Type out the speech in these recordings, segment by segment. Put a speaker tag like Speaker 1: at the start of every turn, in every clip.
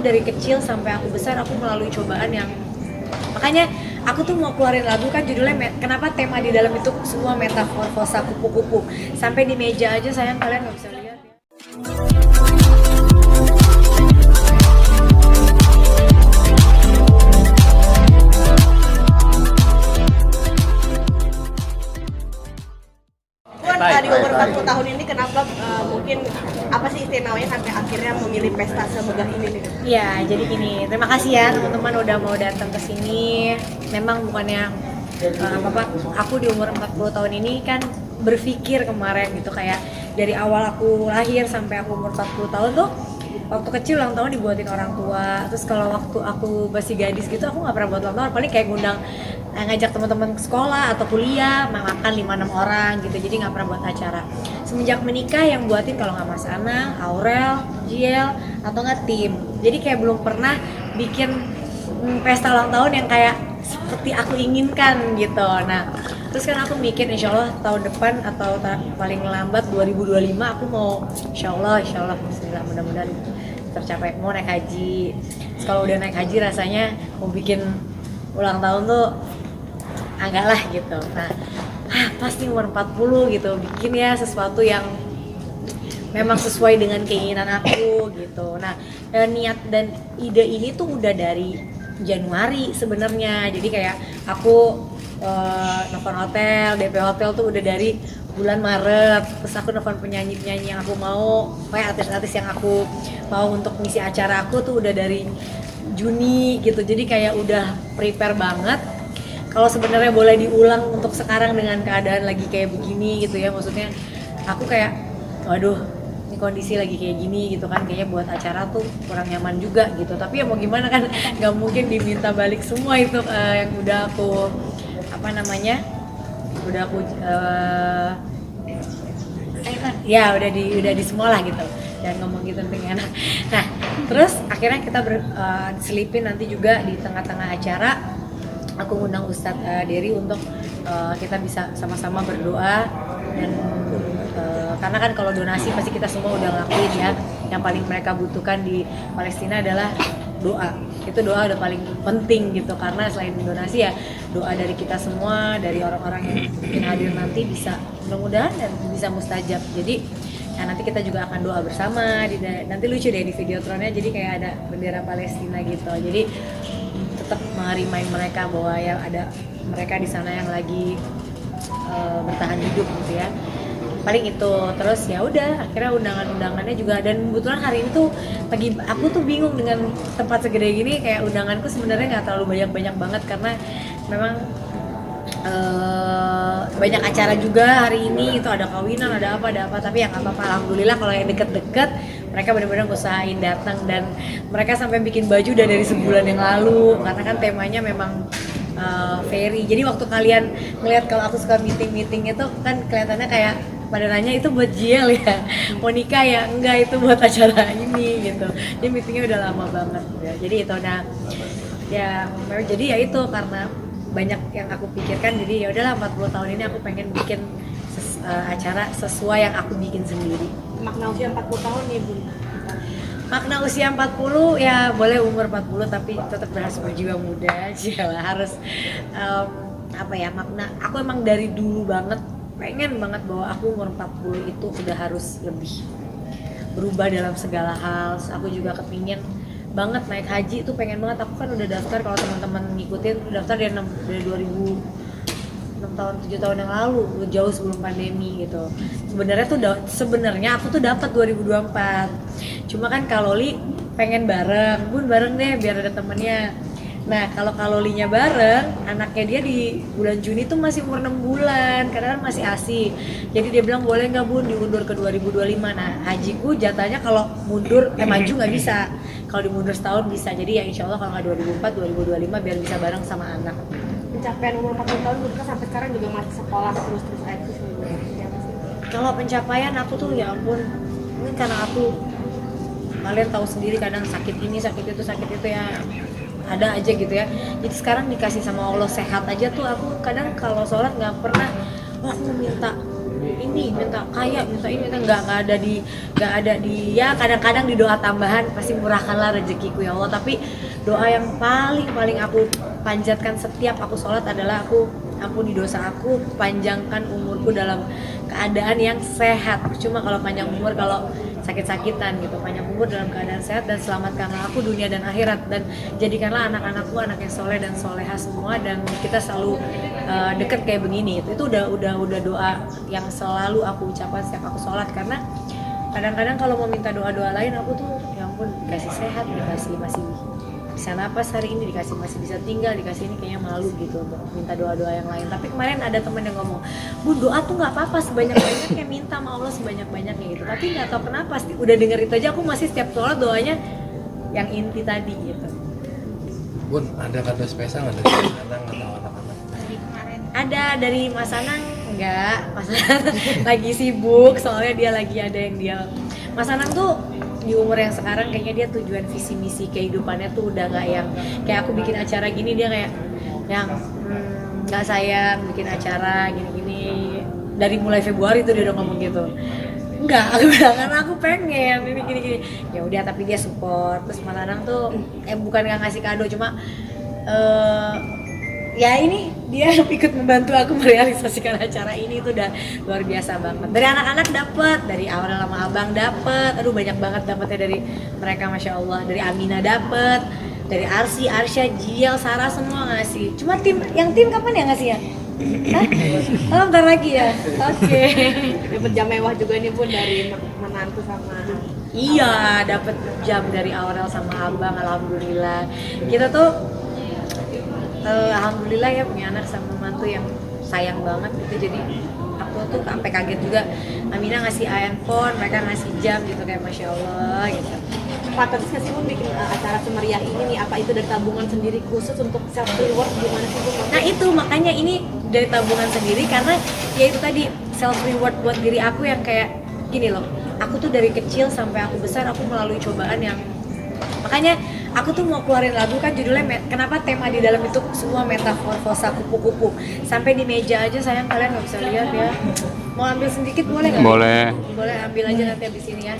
Speaker 1: dari kecil sampai aku besar aku melalui cobaan yang makanya aku tuh mau keluarin lagu kan judulnya kenapa tema di dalam itu semua metafor fosa kupu-kupu sampai di meja aja sayang kalian nggak bisa lihat ya.
Speaker 2: Di umur 40 tahun ini kenapa mungkin apa sih istimewanya sampai akhirnya memilih pesta semegah ini nih?
Speaker 1: Ya, jadi gini, terima kasih ya teman-teman udah mau datang ke sini. Memang bukannya aku di umur 40 tahun ini kan berpikir kemarin gitu kayak dari awal aku lahir sampai aku umur 40 tahun tuh waktu kecil ulang tahun dibuatin orang tua. Terus kalau waktu aku masih gadis gitu aku nggak pernah buat ulang tahun, paling kayak ngundang ngajak teman-teman ke sekolah atau kuliah makan 5-6 orang gitu, jadi nggak pernah buat acara. Semenjak menikah yang buatin kalau nggak Mas Anang, Aurel, Jiel atau nggak tim, jadi kayak belum pernah bikin pesta ulang tahun yang kayak seperti aku inginkan gitu. Nah terus kan aku mikir insya Allah tahun depan atau paling lambat 2025 aku mau insya Allah bismillah mudah-mudahan tercapai mau naik haji. Terus kalau udah naik haji rasanya mau bikin ulang tahun tuh agak lah gitu. Nah pasti umur 40 gitu bikin ya sesuatu yang memang sesuai dengan keinginan aku gitu. Nah niat dan ide ini tuh udah dari Januari sebenarnya. Jadi kayak aku nelfon hotel, DP hotel tuh udah dari bulan Maret. Terus aku nelfon penyanyi-penyanyi yang aku mau, kayak artis-artis yang aku mau untuk ngisi acara aku tuh udah dari Juni gitu. Jadi kayak udah prepare banget. Kalau sebenarnya boleh diulang untuk sekarang dengan keadaan lagi kayak begini gitu ya, maksudnya aku kayak waduh ini kondisi lagi kayak gini gitu kan, kayaknya buat acara tuh kurang nyaman juga gitu. Tapi ya mau gimana kan, nggak mungkin diminta balik semua itu yang udah aku udah di semua lah gitu, dan ngomong gitu penting enak. Nah terus akhirnya kita selipin nanti juga di tengah-tengah acara aku ngundang Ustadz Dery untuk kita bisa sama-sama berdoa dan karena kan kalau donasi pasti kita semua udah ngelakuin ya, yang paling mereka butuhkan di Palestina adalah doa. Itu doa udah paling penting gitu, karena selain donasi ya doa dari kita semua, dari orang-orang yang mungkin hadir nanti bisa mudah-mudahan dan bisa mustajab. Jadi ya nanti kita juga akan doa bersama nanti lucu deh di videotronnya, jadi kayak ada bendera Palestina gitu. Jadi tetap merimain mereka bahwa ya ada mereka di sana yang lagi bertahan hidup gitu ya, paling itu. Terus ya udah akhirnya undangannya juga, dan kebetulan hari ini tuh lagi aku tuh bingung dengan tempat segede gini, kayak undanganku sebenarnya nggak terlalu banyak banget karena memang banyak acara juga hari ini, itu ada kawinan ada apa tapi ya nggak apa-apa, alhamdulillah. Kalau yang deket-deket mereka benar-benar usahain datang, dan mereka sampai bikin baju udah dari sebulan yang lalu karena kan temanya memang fairy. Jadi waktu kalian ngeliat kalau aku suka meeting itu kan kelihatannya kayak pada nanya itu buat Jiel ya, mau nikah ya, enggak itu buat acara ini gitu. Jadi meetingnya udah lama banget ya. Jadi itu jadi ya itu karena banyak yang aku pikirkan, jadi ya udahlah 40 tahun ini aku pengen bikin acara sesuai yang aku bikin sendiri.
Speaker 2: Makna usia 40 tahun nih Bun.
Speaker 1: Makna usia 40 ya boleh umur 40 tapi tetap harus berjiwa muda aja lah, harus makna aku emang dari dulu banget pengen banget bahwa aku umur 40 itu udah harus lebih berubah dalam segala hal. Aku juga kepingin banget naik haji tuh, pengen banget. Aku kan udah daftar, kalau teman-teman ngikutin daftar dari 6 tahun 7 tahun yang lalu, jauh sebelum pandemi gitu. Sebenarnya aku tuh dapat 2024. Cuma kan Kaloli pengen bareng deh biar ada temennya. Nah kalau Kalolinya bareng, anaknya dia di bulan Juni tuh masih umur 6 bulan, karena kan masih ASI. Jadi dia bilang boleh nggak Bun diundur ke 2025. Nah hajiku jatahnya kalau mundur maju nggak bisa, kalau dimundur setahun bisa. Jadi ya insya Allah kalau nggak 2004 2025 biar bisa bareng sama anak.
Speaker 2: Pencapaian umur 40 tahun Bun sampai sekarang juga masih sekolah terus aja sih.
Speaker 1: Kalau pencapaian aku tuh ya ampun, ini karena aku, kalian tahu sendiri kadang sakit ini sakit itu ya ada aja gitu ya. Jadi sekarang dikasih sama Allah sehat aja tuh, aku kadang kalau sholat nggak pernah aku minta ini, minta kaya, minta ini, nggak ada di ya kadang-kadang di doa tambahan pasti murahkanlah rezekiku ya Allah. Tapi doa yang paling aku panjatkan setiap aku sholat adalah aku ampuni dosa aku, panjangkan umurku dalam keadaan yang sehat. Cuma kalau panjang umur kalau sakit-sakitan gitu, panjang umur dalam keadaan sehat, dan selamatkanlah aku dunia dan akhirat, dan jadikanlah anak-anakku anak yang soleh dan soleha semua, dan kita selalu deket kayak begini. Itu udah doa yang selalu aku ucapkan setiap aku sholat. Karena kadang-kadang kalau mau minta doa-doa lain aku tuh ya ampun, dikasih sehat, dikasih masih bisa napas hari ini, dikasih masih bisa tinggal, dikasih ini, kayaknya malu gitu untuk minta doa-doa yang lain. Tapi kemarin ada temen yang ngomong, Bu, doa tuh nggak apa-apa sebanyak-banyaknya, minta sama Allah sebanyak-banyaknya gitu. Tapi nggak tahu kenapa udah denger itu aja aku masih setiap sholat doanya yang inti tadi gitu.
Speaker 3: Bun, ada kado spesial nggak dari Anang atau anak-anak?
Speaker 1: Ada dari Mas Anang, enggak, Mas Anang lagi sibuk soalnya dia lagi ada yang dia. Mas Anang tuh di umur yang sekarang kayaknya dia tujuan visi misi kehidupannya tuh udah nggak yang kayak aku bikin acara gini, dia kayak yang nggak sayang bikin acara gini-gini dari mulai Februari tuh dia udah ngomong gitu. Enggak, aku bilang karena aku pengen ini gini-gini. Ya udah, tapi dia support. Terus Mas Anang tuh bukan nggak ngasih kado, cuma ya ini dia ikut membantu aku merealisasikan acara ini. Itu udah luar biasa banget. Dari anak-anak dapet, dari awal sama abang dapet, aduh banyak banget dapetnya dari mereka, masya Allah. Dari Amina dapet, dari Arsi, Arsya, Jiel, Sarah semua ngasih. Cuma tim kapan ya ngasih ya? Hah? Oh, bentar lagi ya. Oke.
Speaker 2: Dapat jam mewah juga nih Bun dari menantu sama.
Speaker 1: Iya, dapat jam dari Aurel sama abang, alhamdulillah. Kita tuh alhamdulillah ya punya anak sama mantu yang sayang banget gitu. Jadi aku tuh sampai kaget juga. Amina ngasih handphone, mereka ngasih jam gitu, kayak masya Allah gitu.
Speaker 2: Patut nggak sih Bun bikin acara semeriah ini nih? Apa itu dari tabungan sendiri khusus untuk self reward, gimana sih Bun?
Speaker 1: Nah itu makanya ini dari tabungan sendiri, karena ya itu tadi self reward buat diri aku yang kayak gini loh. Aku tuh dari kecil sampai aku besar aku melalui cobaan yang, makanya aku tuh mau keluarin lagu kan judulnya kenapa tema di dalam itu semua metamorfosa kupu-kupu. Sampai di meja aja sayang, kalian nggak bisa lihat ya. Mau ambil sedikit boleh nggak? Boleh ambil aja nanti abis ini ya.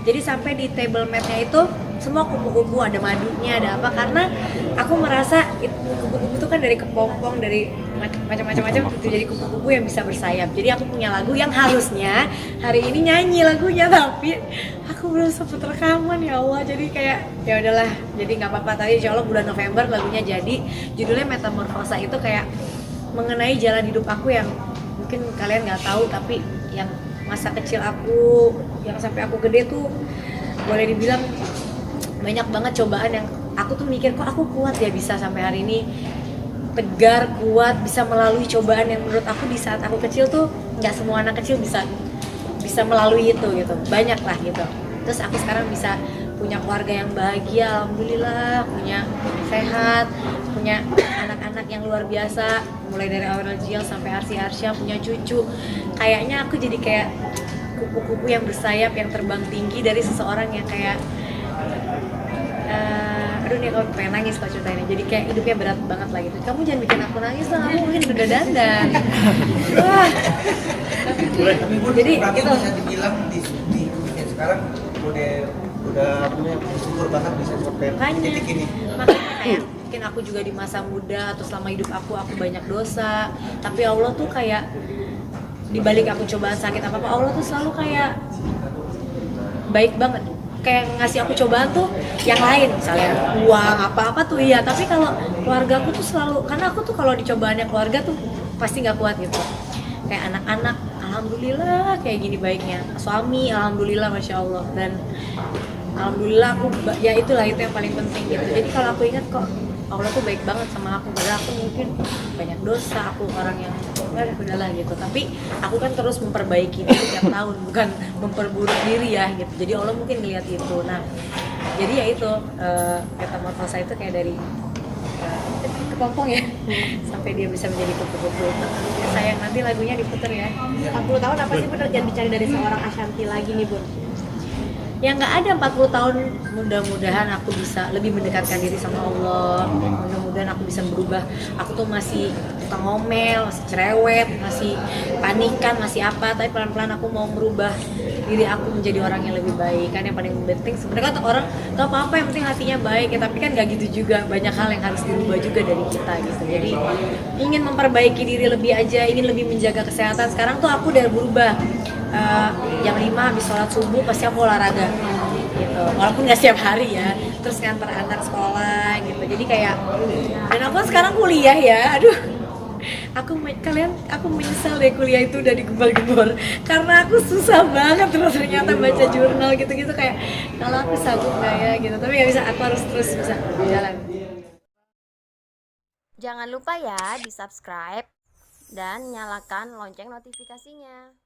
Speaker 1: Jadi sampai di table mat-nya itu semua kupu-kupu, ada madunya, ada apa, karena aku merasa kupu-kupu itu kan dari kepompong, dari macam-macam itu jadi kupu-kupu yang bisa bersayap. Jadi aku punya lagu yang harusnya hari ini nyanyi lagunya, tapi aku belum sempet rekaman ya Allah. Jadi kayak ya udahlah, jadi nggak apa-apa. Tadi insya Allah bulan November lagunya jadi. Judulnya Metamorfosa, itu kayak mengenai jalan hidup aku yang mungkin kalian nggak tahu, tapi yang masa kecil aku yang sampai aku gede tuh boleh dibilang banyak banget cobaan yang aku tuh mikir kok aku kuat ya bisa sampai hari ini tegar, kuat, bisa melalui cobaan yang menurut aku di saat aku kecil tuh nggak semua anak kecil bisa melalui itu gitu, banyak lah gitu. Terus aku sekarang bisa punya keluarga yang bahagia, alhamdulillah, punya sehat, punya anak-anak yang luar biasa, mulai dari Aurel, Jiel sampai Arsi, Arsya, punya cucu. Kayaknya aku jadi kayak kupu-kupu yang bersayap, yang terbang tinggi dari seseorang yang kayak aduh nih aku pengen nangis kalau cerita ini. Jadi kayak hidupnya berat banget lah gitu. Kamu jangan bikin aku nangis lah, aku mungkin udah dandan. Wah.
Speaker 4: Tapi Bun,
Speaker 1: Jadi
Speaker 4: berarti
Speaker 1: gitu.
Speaker 4: bisa dibilang di dunia sekarang udah punya bersyukur banget bisa sampai titik ini.
Speaker 1: Makanya kayak mungkin aku juga di masa muda atau selama hidup aku banyak dosa, tapi Allah tuh kayak di balik aku cobaan sakit apa-apa, Allah tuh selalu kayak baik banget, kayak ngasih aku cobaan tuh yang lain, misalnya uang apa-apa tuh iya, tapi kalau keluarga aku tuh selalu, karena aku tuh kalau di cobaannya keluarga tuh pasti nggak kuat gitu. Kayak anak-anak, alhamdulillah kayak gini baiknya, suami alhamdulillah masya Allah, dan alhamdulillah aku ya itulah, itu yang paling penting gitu. Jadi kalau aku ingat kok Allah tuh baik banget sama aku, padahal aku mungkin banyak dosa, aku orang yang udahlah gitu, tapi aku kan terus memperbaiki diri tiap tahun, bukan memperburuk diri ya gitu. Jadi Allah mungkin ngeliat itu. Nah jadi ya itu metamorfosa itu kayak dari kepompong ya sampai dia bisa menjadi kupu-kupu. Ya, sayang, nanti lagunya diputer ya.
Speaker 2: 40 tahun apa sih bener yang dicari dari seorang Ashanti lagi nih Bun?
Speaker 1: ya nggak ada 40 tahun. Mudah-mudahan aku bisa lebih mendekatkan diri sama Allah, mudah-mudahan aku bisa berubah. Aku tuh masih tukang ngomel, masih cerewet, masih panikan, masih apa, tapi pelan-pelan aku mau merubah diri aku menjadi orang yang lebih baik. Kan yang paling penting sebenarnya kan orang gak apa-apa, yang penting hatinya baik ya, tapi kan gak gitu juga, banyak hal yang harus dirubah juga dari kita gitu. Jadi ingin memperbaiki diri lebih aja, ingin lebih menjaga kesehatan. Sekarang tuh aku udah berubah. Jam 5 habis sholat subuh pasti aku olahraga gitu, walaupun nggak setiap hari ya, terus nganter anak sekolah gitu. Jadi kayak, dan aku kan sekarang kuliah ya, aduh aku menyesal deh kuliah itu udah digembor-gembor karena aku susah banget terus ternyata baca jurnal gitu-gitu, kayak kalau aku sanggup nggak ya gitu, tapi nggak bisa, aku harus terus bisa jalan.
Speaker 5: Jangan lupa ya di subscribe dan nyalakan lonceng notifikasinya.